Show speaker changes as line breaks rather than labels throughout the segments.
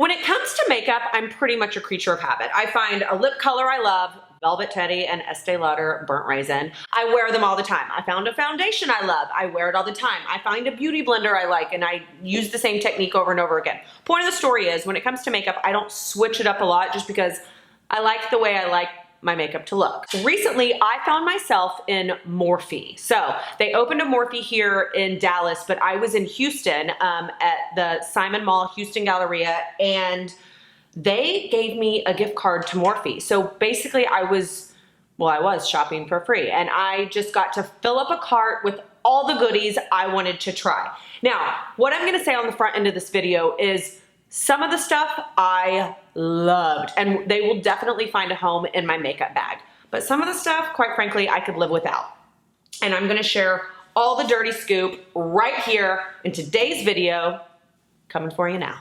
When it comes to makeup, I'm pretty much a creature of habit. I find a lip color I love, Velvet Teddy and Estee Lauder Burnt Raisin. I wear them all the time. I found a foundation I love. I wear it all the time. I find a beauty blender I like and I use the same technique over and over again. Point of the story is when it comes to makeup, I don't switch it up a lot just because I like the way I like my makeup to look. Recently, I found myself in Morphe. So they opened a Morphe here in Dallas, but I was in Houston at the Simon Mall Houston Galleria, and they gave me a gift card to Morphe. So basically I was shopping for free, and I just got to fill up a cart with all the goodies I wanted to try. Now, what I'm gonna say on the front end of this video is some of the stuff I loved, and they will definitely find a home in my makeup bag. But some of the stuff, quite frankly, I could live without. And I'm gonna share all the dirty scoop right here in today's video, coming for you now.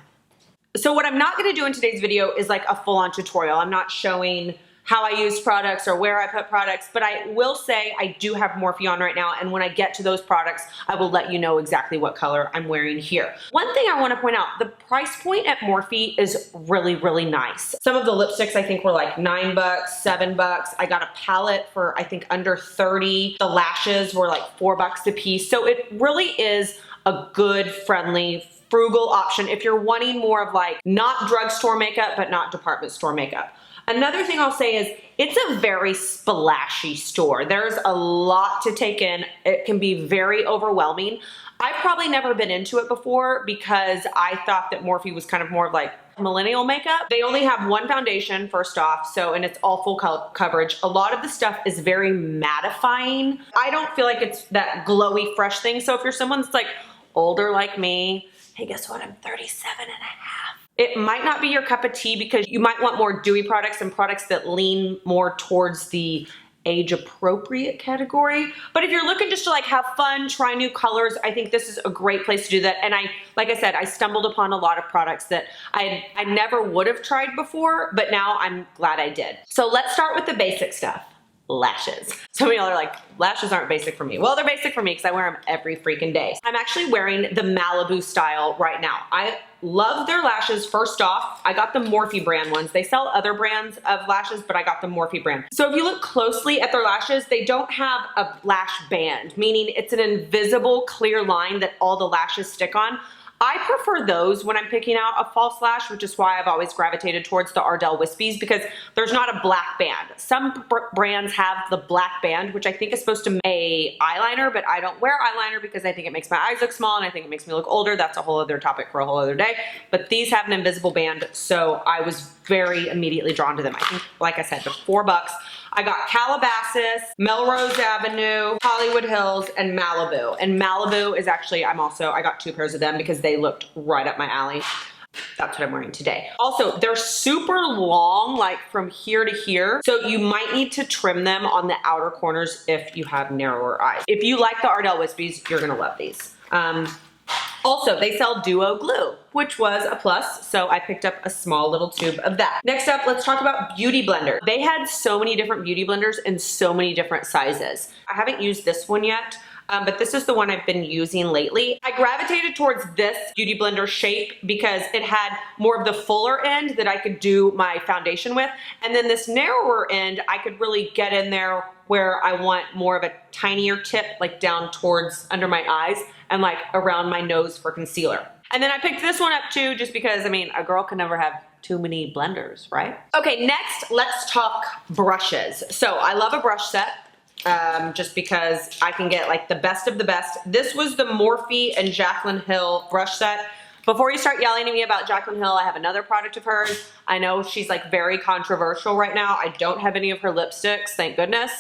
So what I'm not gonna do in today's video is like a full-on tutorial. I'm not showing how I use products or where I put products, but I will say I do have Morphe on right now, and when I get to those products, I will let you know exactly what color I'm wearing here. One thing I wanna point out, the price point at Morphe is really, really nice. Some of the lipsticks I think were like $9, $7. I got a palette for I think under 30. The lashes were like $4 a piece. So it really is a good, friendly, frugal option if you're wanting more of like not drugstore makeup, but not department store makeup. Another thing I'll say is it's a very splashy store. There's a lot to take in. It can be very overwhelming. I've probably never been into it before because I thought that Morphe was kind of more of like millennial makeup. They only have one foundation, first off, and it's all full coverage. A lot of the stuff is very mattifying. I don't feel like it's that glowy, fresh thing. So if you're someone that's like older like me, hey, guess what? I'm 37 and a half. It might not be your cup of tea because you might want more dewy products and products that lean more towards the age appropriate category. But if you're looking just to like have fun, try new colors, I think this is a great place to do that. And like I said, I stumbled upon a lot of products that I never would have tried before, but now I'm glad I did. So let's start with the basic stuff. Lashes. Some of y'all are like, lashes aren't basic for me. Well, they're basic for me because I wear them every freaking day. I'm actually wearing the Malibu style right now. I love their lashes. First off, I got the Morphe brand ones. They sell other brands of lashes, but I got the Morphe brand. So if you look closely at their lashes, they don't have a lash band, meaning it's an invisible clear line that all the lashes stick on. I prefer those when I'm picking out a false lash, which is why I've always gravitated towards the Ardell Wispies because there's not a black band. Some brands have the black band, which I think is supposed to make an eyeliner, but I don't wear eyeliner because I think it makes my eyes look small and I think it makes me look older. That's a whole other topic for a whole other day. But these have an invisible band, so I was very immediately drawn to them. I think, like I said, they're $4. I got Calabasas, Melrose Avenue, Hollywood Hills, and Malibu. And Malibu is actually, I got 2 pairs of them because they looked right up my alley. That's what I'm wearing today. Also, they're super long, like from here to here. So you might need to trim them on the outer corners if you have narrower eyes. If you like the Ardell Wispies, you're gonna love these. Also, they sell Duo Glue, which was a plus, so I picked up a small little tube of that. Next up, let's talk about beauty blender. They had so many different beauty blenders in so many different sizes. I haven't used this one yet, but this is the one I've been using lately. I gravitated towards this beauty blender shape because it had more of the fuller end that I could do my foundation with, and then this narrower end, I could really get in there where I want more of a tinier tip, like down towards under my eyes and like around my nose for concealer. And then I picked this one up too, just because, I mean, a girl can never have too many blenders, right? Okay, next, let's talk brushes. So I love a brush set. Just because I can get like the best of the best. This was the Morphe and Jaclyn Hill brush set. Before you start yelling at me about Jaclyn Hill, I have another product of hers. I know she's like very controversial right now. I don't have any of her lipsticks, thank goodness.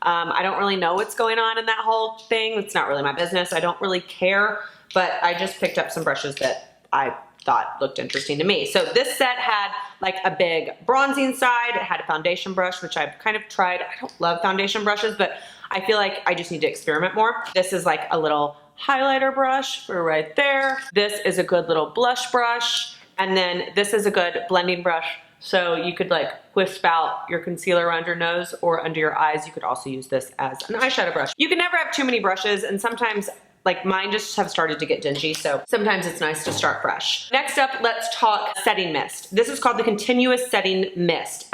I don't really know what's going on in that whole thing. It's not really my business. I don't really care, but I just picked up some brushes that I thought looked interesting to me. So this set had like a big bronzing side. It had a foundation brush, which I've kind of tried. I don't love foundation brushes, but I feel like I just need to experiment more. This is like a little highlighter brush for right there. This is a good little blush brush. And then this is a good blending brush. So you could like wisp out your concealer around your nose or under your eyes. You could also use this as an eyeshadow brush. You can never have too many brushes, and sometimes like mine just have started to get dingy, so sometimes it's nice to start fresh. Next up, let's talk setting mist. This is called the Continuous Setting Mist.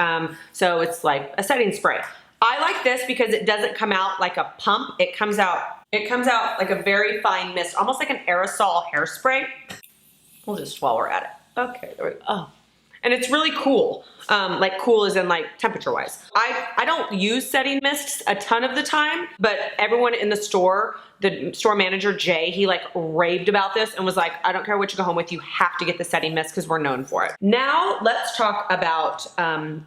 So it's like a setting spray. I like this because it doesn't come out like a pump. It comes out like a very fine mist, almost like an aerosol hairspray. We'll just while we're at it. Okay, there we go. Oh. And it's really cool. Like cool as in like temperature wise. I don't use setting mists a ton of the time, but everyone in the store manager, Jay, he like raved about this and was like, I don't care what you go home with, you have to get the setting mist because we're known for it. Now let's talk about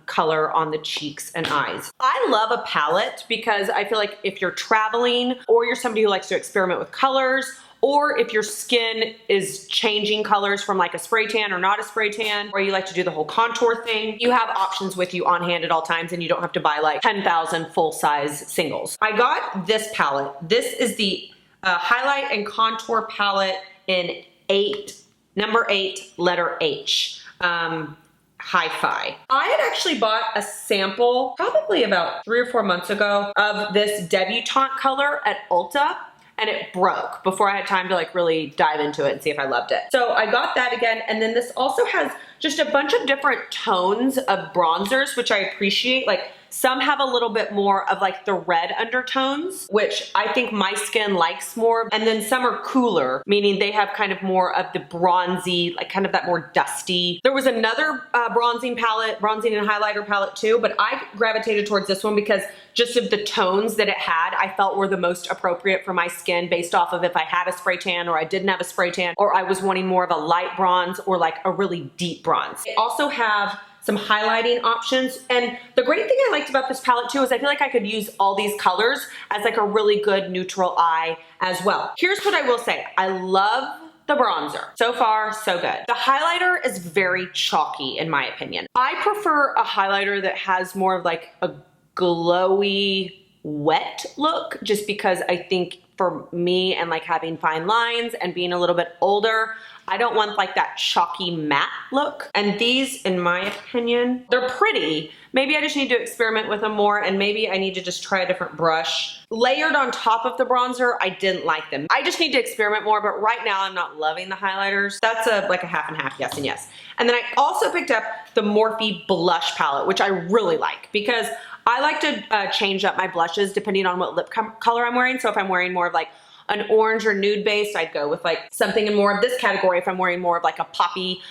color on the cheeks and eyes. I love a palette because I feel like if you're traveling or you're somebody who likes to experiment with colors, or if your skin is changing colors from like a spray tan or not a spray tan, or you like to do the whole contour thing, you have options with you on hand at all times and you don't have to buy like 10,000 full-size singles. I got this palette. This is the highlight and contour palette in number 8, letter H. Hi-Fi. I had actually bought a sample probably about 3 or 4 months ago of this debutante color at Ulta, and it broke before I had time to like really dive into it and see if I loved it. So I got that again, and then this also has just a bunch of different tones of bronzers, which I appreciate. Like some have a little bit more of like the red undertones, which I think my skin likes more. And then some are cooler, meaning they have kind of more of the bronzy, like kind of that more dusty. There was another bronzing and highlighter palette too, but I gravitated towards this one because just of the tones that it had, I felt were the most appropriate for my skin based off of if I had a spray tan or I didn't have a spray tan, or I was wanting more of a light bronze or like a really deep bronze. They also have some highlighting options. And the great thing I liked about this palette too is I feel like I could use all these colors as like a really good neutral eye as well. Here's what I will say. I love the bronzer. So far, so good. The highlighter is very chalky in my opinion. I prefer a highlighter that has more of like a glowy, wet look, just because I think for me and like having fine lines and being a little bit older, I don't want like that chalky matte look. And these, in my opinion, they're pretty. Maybe I just need to experiment with them more, and maybe I need to just try a different brush. Layered on top of the bronzer, I didn't like them. I just need to experiment more, but right now I'm not loving the highlighters. That's like a half and half, yes and yes. And then I also picked up the Morphe blush palette, which I really like because I like to change up my blushes depending on what lip color I'm wearing. So if I'm wearing more of like an orange or nude base, I'd go with like something in more of this category. If I'm wearing more of like a poppy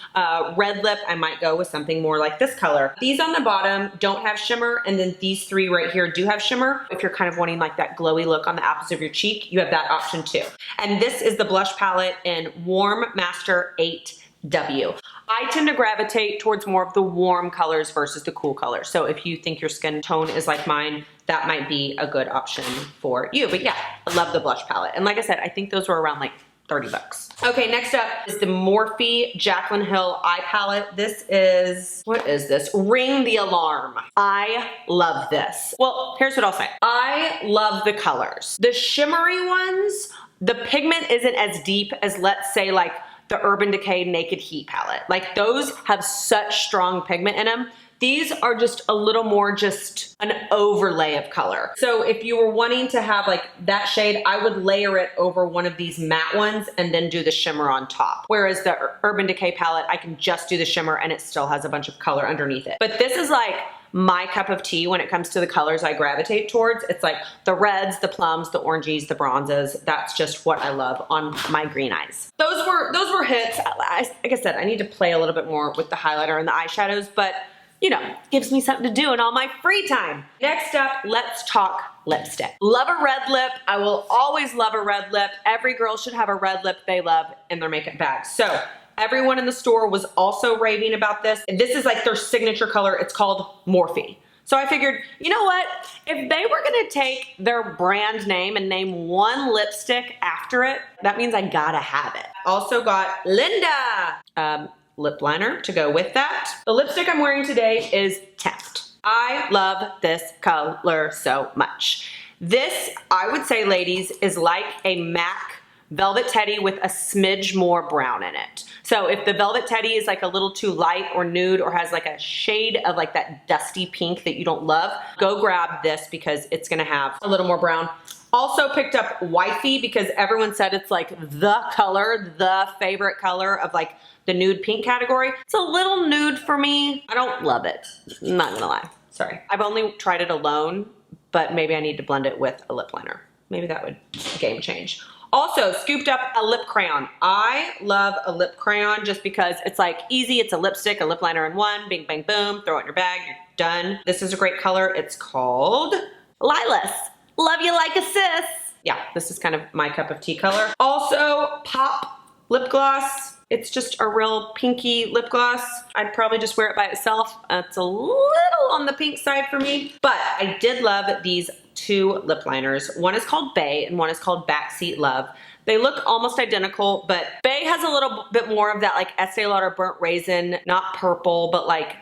red lip, I might go with something more like this color. These on the bottom don't have shimmer, and then these 3 right here do have shimmer. If you're kind of wanting like that glowy look on the apples of your cheek, you have that option too. And this is the blush palette in Warm Master 8W. I tend to gravitate towards more of the warm colors versus the cool colors. So if you think your skin tone is like mine, that might be a good option for you. But yeah, I love the blush palette. And like I said, I think those were around like 30 bucks. Okay, next up is the Morphe Jaclyn Hill eye palette. This is, what is this? Ring the Alarm. I love this. Well, here's what I'll say. I love the colors. The shimmery ones, the pigment isn't as deep as, let's say, like the Urban Decay Naked Heat palette. Like those have such strong pigment in them. These are just a little more just an overlay of color. So if you were wanting to have like that shade, I would layer it over one of these matte ones and then do the shimmer on top. Whereas the Urban Decay palette, I can just do the shimmer and it still has a bunch of color underneath it. But this is like my cup of tea when it comes to the colors I gravitate towards. It's like the reds, the plums, the oranges, the bronzes. That's just what I love on my green eyes. Those were hits. Like I said, I need to play a little bit more with the highlighter and the eyeshadows, but you know, gives me something to do in all my free time. Next up, let's talk lipstick. Love a red lip. I will always love a red lip. Every girl should have a red lip they love in their makeup bag. So everyone in the store was also raving about this. This is like their signature color. It's called Morphe. So I figured, you know what? If they were gonna take their brand name and name one lipstick after it, that means I gotta have it. Also got Linda lip liner to go with that. The lipstick I'm wearing today is Tempt. I love this color so much. This, I would say, ladies, is like a MAC Velvet Teddy with a smidge more brown in it. So if the Velvet Teddy is like a little too light or nude or has like a shade of like that dusty pink that you don't love, go grab this because it's gonna have a little more brown. Also picked up Wifey because everyone said it's like the color, the favorite color of like the nude pink category. It's a little nude for me. I don't love it. I'm not gonna lie. Sorry. I've only tried it alone, but maybe I need to blend it with a lip liner. Maybe that would game change. Also scooped up a lip crayon. I love a lip crayon just because it's like easy. It's a lipstick, a lip liner in one, bing, bang, boom, throw it in your bag, you're done. This is a great color. It's called Lilas. Love you like a sis. Yeah, this is kind of my cup of tea color. Also, Pop lip gloss. It's just a real pinky lip gloss. I'd probably just wear it by itself. It's a little on the pink side for me, but I did love these two lip liners. One is called Bae and one is called Backseat Love. They look almost identical, but Bae has a little bit more of that like Estee Lauder burnt raisin, not purple, but like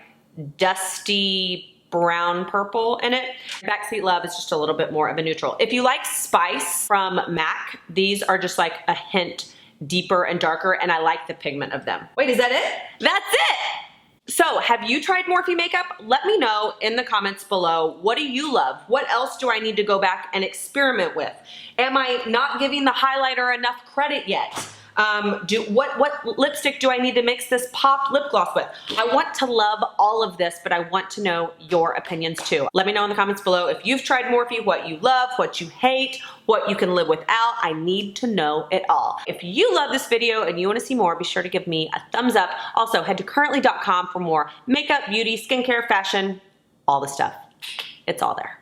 dusty brown purple in it. Backseat Love is just a little bit more of a neutral. If you like Spice from MAC, these are just like a hint deeper and darker, and I like the pigment of them. Wait, is that it? That's it! So, have you tried Morphe makeup? Let me know in the comments below. What do you love? What else do I need to go back and experiment with? Am I not giving the highlighter enough credit yet? What lipstick do I need to mix this Pop lip gloss with? I want to love all of this, but I want to know your opinions too. Let me know in the comments below if you've tried Morphe, what you love, what you hate, what you can live without. I need to know it all. If you love this video and you want to see more, be sure to give me a thumbs up. Also, head to currently.com for more makeup, beauty, skincare, fashion, all the stuff. It's all there.